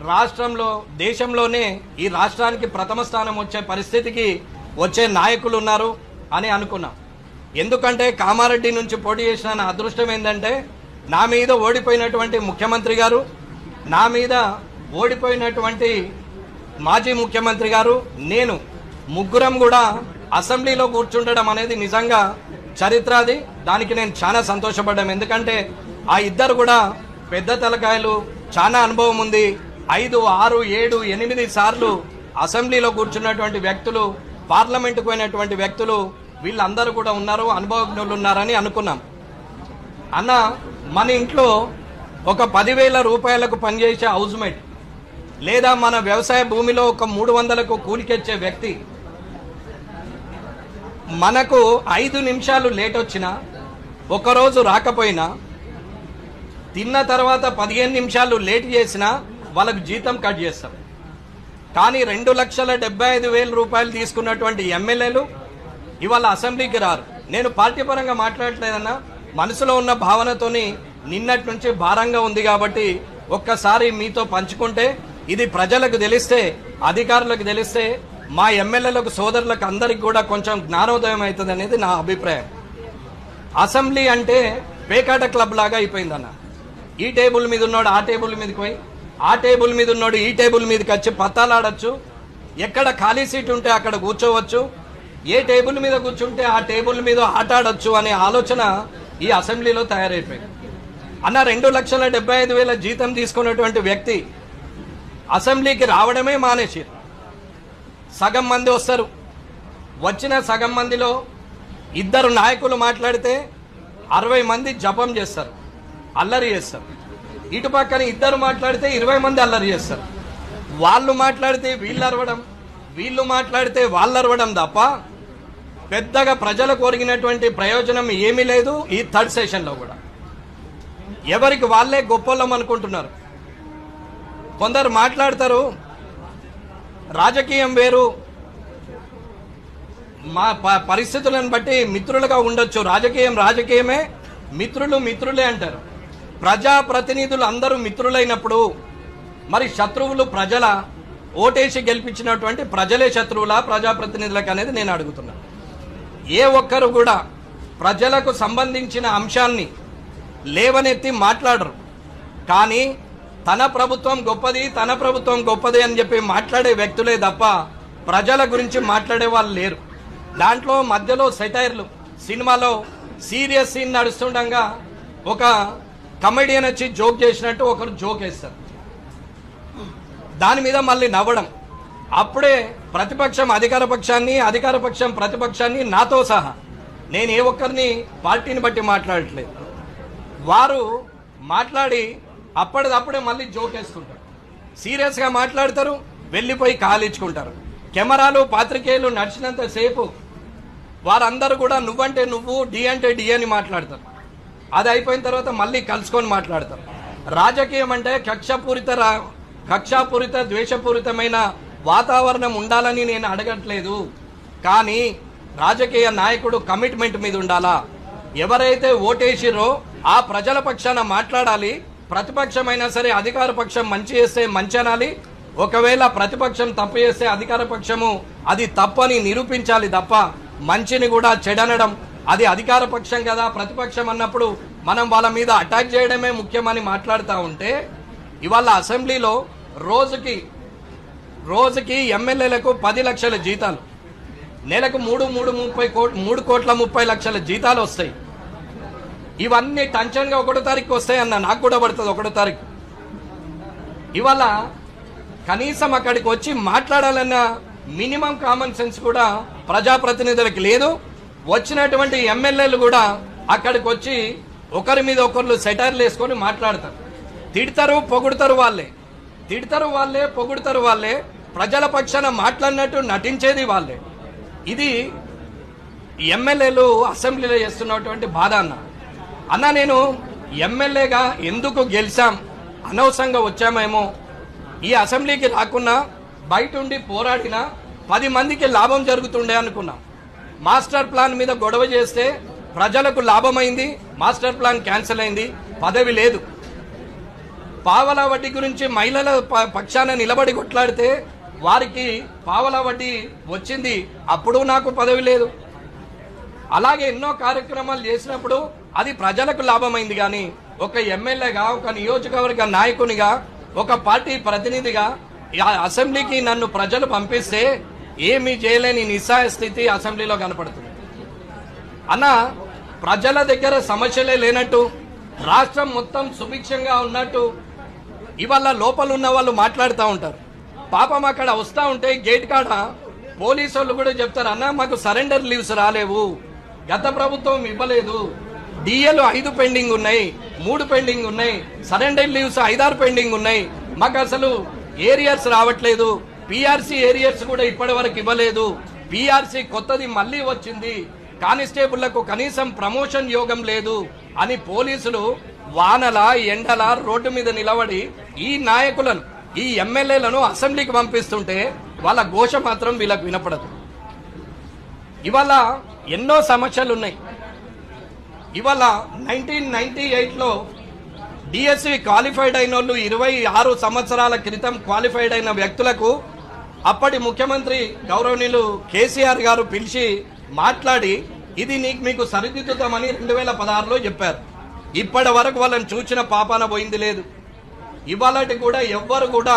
రాష్ట్రంలో దేశంలోనే ఈ రాష్ట్రానికి ప్రథమ స్థానం వచ్చే పరిస్థితికి వచ్చే నాయకులు ఉన్నారు అని అనుకున్నాం. ఎందుకంటే కామారెడ్డి నుంచి పోటీ చేసిన నా అదృష్టం ఏంటంటే నా మీద ఓడిపోయినటువంటి ముఖ్యమంత్రి గారు, నా మీద ఓడిపోయినటువంటి మాజీ ముఖ్యమంత్రి గారు, నేను ముగ్గురం కూడా అసెంబ్లీలో కూర్చుండడం అనేది నిజంగా చరిత్ర. అది దానికి నేను చాలా సంతోషపడ్డాను. ఎందుకంటే ఆ ఇద్దరు కూడా పెద్ద తలకాయలు, చాలా అనుభవం ఉంది. 5, 6, 7, 8 సార్లు అసెంబ్లీలో కూర్చున్నటువంటి వ్యక్తులు, పార్లమెంటుకు పోయినటువంటి వ్యక్తులు, వీళ్ళందరూ కూడా ఉన్నారు, అనుభవజ్ఞులు ఉన్నారని అనుకున్నాం. అన్న, మన ఇంట్లో ఒక 10,000 రూపాయలకు పనిచేసే హౌస్మేట్ లేదా మన వ్యవసాయ భూమిలో ఒక 300కు కూలికెచ్చే వ్యక్తి మనకు 5 నిమిషాలు లేట్ వచ్చినా, ఒకరోజు రాకపోయినా, తిన్న తర్వాత 15 నిమిషాలు లేట్ చేసినా వాళ్ళకు జీతం కట్ చేస్తారు. కానీ 2,75,000 రూపాయలు తీసుకున్నటువంటి ఎమ్మెల్యేలు ఇవాళ అసెంబ్లీకి రారు. నేను పార్టీ పరంగా మాట్లాడలేదన్నా, మనసులో ఉన్న భావనతోని నిన్నటి నుంచి భారంగా ఉంది కాబట్టి ఒక్కసారి మీతో పంచుకుంటే, ఇది ప్రజలకు తెలిస్తే, అధికారులకు తెలిస్తే, మా ఎమ్మెల్యేలకు, సోదరులకు అందరికి కూడా కొంచెం జ్ఞానోదయం అవుతుంది అనేది నా అభిప్రాయం. అసెంబ్లీ అంటే పేకాట క్లబ్ లాగా అయిపోయిందన్న. ఈ టేబుల్ మీద ఉన్నాడు ఆ టేబుల్ మీదకి పోయి, ఆ టేబుల్ మీద ఉన్నాడు ఈ టేబుల్ మీదకి వచ్చి పత్తాలాడచ్చు, ఎక్కడ ఖాళీ సీట్ ఉంటే అక్కడ కూర్చోవచ్చు, ఏ టేబుల్ మీద కూర్చుంటే ఆ టేబుల్ మీద ఆట ఆడచ్చు అనే ఆలోచన ఈ అసెంబ్లీలో తయారైపోయింది. అన్న, 2,75,000 జీతం తీసుకున్నటువంటి వ్యక్తి అసెంబ్లీకి రావడమే మానేసి, సగం మంది వస్తారు. వచ్చిన సగం మందిలో 2 నాయకులు మాట్లాడితే 60 మంది జపం చేస్తారు, అల్లరి చేస్తారు. ఇటు పక్కన 2 మాట్లాడితే 20 మంది అల్లరి చేస్తారు. వాళ్ళు మాట్లాడితే వీళ్ళు అరవడం, వీళ్ళు మాట్లాడితే వాళ్ళు అరవడం తప్ప పెద్దగా ప్రజలకు ఒరిగినటువంటి ప్రయోజనం ఏమీ లేదు. ఈ థర్డ్ సెషన్లో కూడా ఎవరికి వాళ్ళే గొప్పలం అనుకుంటున్నారు. కొందరు మాట్లాడతారు, రాజకీయం వేరు, మా పరిస్థితులను బట్టి మిత్రులుగా ఉండొచ్చు, రాజకీయం రాజకీయమే, మిత్రులు మిత్రులే అంటారు. ప్రజాప్రతినిధులు అందరూ మిత్రులైనప్పుడు మరి శత్రువులు ప్రజల, ఓటేసి గెలిపించినటువంటి ప్రజలే శత్రువులా ప్రజాప్రతినిధులకు అనేది నేను అడుగుతున్నా. ఏ ఒక్కరు కూడా ప్రజలకు సంబంధించిన అంశాన్ని లేవనెత్తి మాట్లాడరు. కానీ తన ప్రభుత్వం గొప్పది, తన ప్రభుత్వం గొప్పది అని చెప్పి మాట్లాడే వ్యక్తులే తప్ప ప్రజల గురించి మాట్లాడే వాళ్ళు లేరు. దాంట్లో మధ్యలో సెటైర్లు, సినిమాలో సీరియస్ సీన్ నడుస్తుండగా ఒక కమెడియన్ వచ్చి జోక్ చేసినట్టు ఒకరు జోక్ వేస్తారు, దాని మీద మళ్ళీ నవ్వడం. అప్పుడే ప్రతిపక్షం అధికార పక్షాన్ని, అధికార పక్షం ప్రతిపక్షాన్ని, నాతో సహా, నేను ఏ ఒక్కరిని పార్టీని బట్టి మాట్లాడట్లేదు, వారు మాట్లాడి అప్పటిదప్పుడే మళ్ళీ జోక్ వేసుకుంటారు, సీరియస్గా మాట్లాడతారు, వెళ్ళిపోయి కాలించుకుంటారు. కెమెరాలు, పాత్రికేయులు నడిచినంతసేపు వారందరూ కూడా నువ్వంటే నువ్వు, డి అంటే డి అని మాట్లాడతారు. అది అయిపోయిన తర్వాత మళ్ళీ కలుసుకొని మాట్లాడతారు. రాజకీయం అంటే కక్షాపూరిత ద్వేషపూరితమైన వాతావరణం ఉండాలని నేను అడగట్లేదు. కానీ రాజకీయ నాయకుడు కమిట్మెంట్ మీద ఉండాలా. ఎవరైతే ఓటేసిరో ఆ ప్రజల పక్షాన మాట్లాడాలి. ప్రతిపక్షమైనా సరే అధికార పక్షం మంచి చేస్తే మంచి అనాలి, ఒకవేళ ప్రతిపక్షం తప్పు చేస్తే అధికార పక్షము అది తప్పని నిరూపించాలి తప్ప మంచిని కూడా చెడనడం, అది అధికార పక్షం కదా ప్రతిపక్షం అన్నప్పుడు మనం వాళ్ళ మీద అటాక్ చేయడమే ముఖ్యమని మాట్లాడుతూ ఉంటే, ఇవాళ అసెంబ్లీలో రోజుకి ఎమ్మెల్యేలకు 10 లక్షల జీతాలు, నెలకు 3,30,30,30,30,00,000 జీతాలు వస్తాయి. ఇవన్నీ టెన్షన్గా 1వ తారీఖు వస్తాయన్న, నాకు కూడా పడుతుంది 1వ తారీఖు. ఇవాళ కనీసం అక్కడికి వచ్చి మాట్లాడాలన్న మినిమం కామన్ సెన్స్ కూడా ప్రజాప్రతినిధులకు లేదు. వచ్చినటువంటి ఎమ్మెల్యేలు కూడా అక్కడికి వచ్చి ఒకరి మీద ఒకరు సెటైర్లు వేసుకొని మాట్లాడతారు. తిడతారు, పొగుడతారు వాళ్ళే, తిడతారు వాళ్ళే, పొగుడతారు వాళ్ళే, ప్రజల పక్షాన మాట్లాడినట్టు నటించేది వాళ్ళే. ఇది ఎమ్మెల్యేలు అసెంబ్లీలో చేస్తున్నటువంటి బాధ అన్న. నేను ఎమ్మెల్యేగా ఎందుకు గెలిచాం, అనవసరంగా వచ్చామేమో, ఈ అసెంబ్లీకి రాకున్నా బయట ఉండి పోరాడినా 10 మందికి లాభం జరుగుతుండే అనుకున్నాం. మాస్టర్ ప్లాన్ మీద గొడవ చేస్తే ప్రజలకు లాభమైంది, మాస్టర్ ప్లాన్ క్యాన్సిల్ అయింది, పదవి లేదు. పావలా వడ్డీ గురించి మహిళల పక్షాన నిలబడి కొట్లాడితే వారికి పావలా వడ్డీ వచ్చింది, అప్పుడు నాకు పదవి లేదు. అలాగే ఎన్నో కార్యక్రమాలు చేసినప్పుడు అది ప్రజలకు లాభమైంది. కానీ ఒక ఎమ్మెల్యేగా, ఒక నియోజకవర్గ నాయకునిగా, ఒక పార్టీ ప్రతినిధిగా అసెంబ్లీకి నన్ను ప్రజలు పంపిస్తే ఏమీ చేయలేని నిస్సహాయ స్థితి అసెంబ్లీలో కనపడుతుంది. అన్న, ప్రజల దగ్గర సమస్యలే లేనట్టు, రాష్ట్రం మొత్తం సుభిక్షంగా ఉన్నట్టు ఇవాళ లోపల ఉన్న వాళ్ళు మాట్లాడుతూ ఉంటారు. పాపం అక్కడ వస్తూ ఉంటే గేట్ కాడ పోలీసు వాళ్ళు కూడా చెప్తారు, అన్న మాకు సరెండర్ లీవ్స్ రాలేవు, గత ప్రభుత్వం ఇవ్వలేదు, డిఏలు 5 పెండింగ్ ఉన్నాయి, 3 పెండింగ్ ఉన్నాయి, సరెండర్ లీవ్స్ 5-6 పెండింగ్ ఉన్నాయి, మాకు అసలు ఏరియర్స్ రావట్లేదు, పిఆర్సీ ఏరియర్స్ కూడా ఇప్పటి వరకు ఇవ్వలేదు, పిఆర్సీ కొత్తది మళ్ళీ వచ్చింది, కానిస్టేబుళ్లకు కనీసం ప్రమోషన్ యోగం లేదు అని పోలీసులు వానల ఎండల రోడ్డు మీద నిలబడి ఈ నాయకులను, ఈ ఎమ్మెల్యేలను అసెంబ్లీకి పంపిస్తుంటే వాళ్ళ ఘోష మాత్రం వీళ్ళకు వినపడదు. ఇవాళ ఎన్నో సమస్యలు ఉన్నాయి. ఇవాళ 1998లో డిఎస్సి క్వాలిఫైడ్ అయిన వాళ్ళు 26 సంవత్సరాల క్రితం క్వాలిఫైడ్ అయిన వ్యక్తులకు అప్పటి ముఖ్యమంత్రి గౌరవనీయులు కేసీఆర్ గారు పిలిచి మాట్లాడి ఇది మీకు సరిదిద్దుతామని 2016లో చెప్పారు. ఇప్పటి వరకు వాళ్ళని చూసిన పాపాన పోయింది లేదు. ఇవాళటి కూడా ఎవ్వరు కూడా